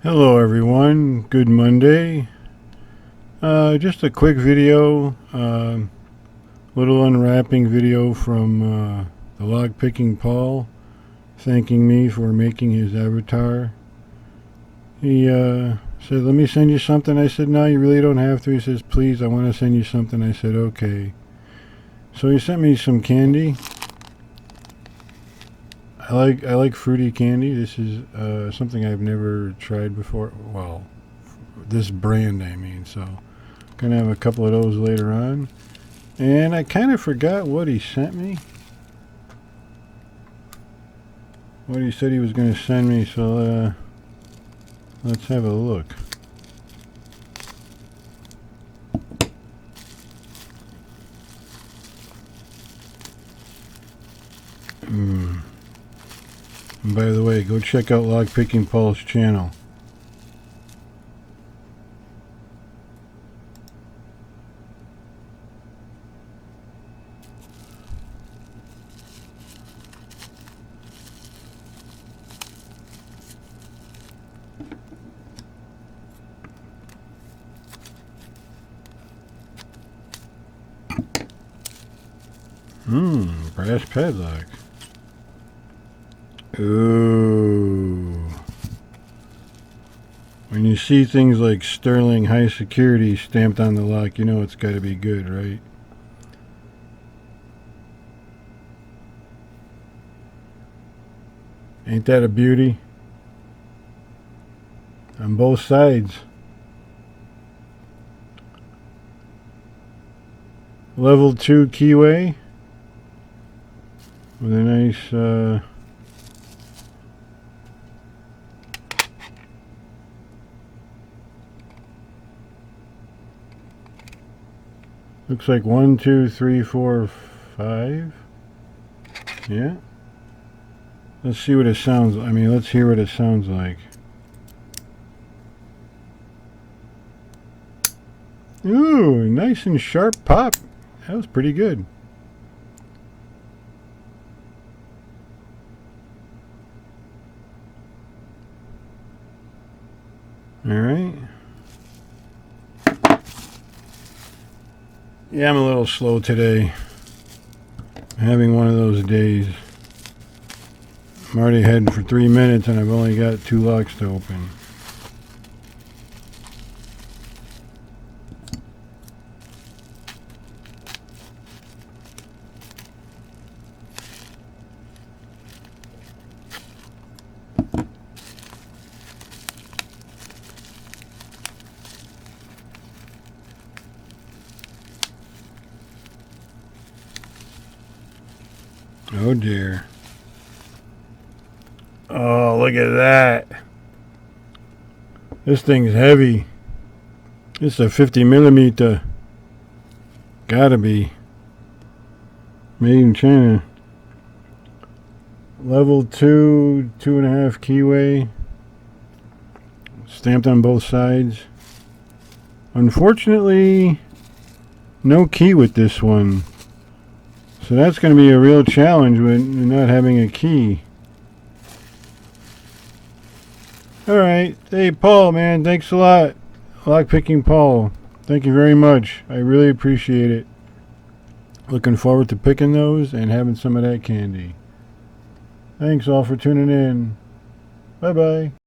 Hello everyone, good Monday. Just a quick video, little unwrapping video from the lockpicking Paul, thanking me for making his avatar. He said, let me send you something. I said, no, you really don't have to. He says, please, I want to send you something. I said, okay. So he sent me some candy. I like fruity candy. This is something I've never tried before. Well, this brand, I mean. So, gonna have a couple of those later on. And I kind of forgot what he sent me. What he said he was gonna send me. So, let's have a look. And by the way, go check out Lockpicking Paul's channel. Brass padlock. Ooh. When you see things like sterling high security stamped on the lock, you know it's got to be good, right? Ain't that a beauty? On both sides. Level 2 keyway with a nice looks like 1, 2, 3, 4, 5. Yeah. Let's see what it sounds. I mean, let's hear what it sounds like. Ooh, nice and sharp pop. That was pretty good. All right. Yeah, I'm a little slow today. I'm having one of those days. I'm already heading for 3 minutes and I've only got 2 locks to open. Oh dear. Oh, look at that. This thing's heavy. It's a 50 millimeter. Gotta be. Made in China. Level 2, 2.5 keyway. Stamped on both sides. Unfortunately, no key with this one. So that's going to be a real challenge with not having a key. Alright. Hey, Paul, man. Thanks a lot. Lockpicking Paul. Thank you very much. I really appreciate it. Looking forward to picking those and having some of that candy. Thanks all for tuning in. Bye-bye.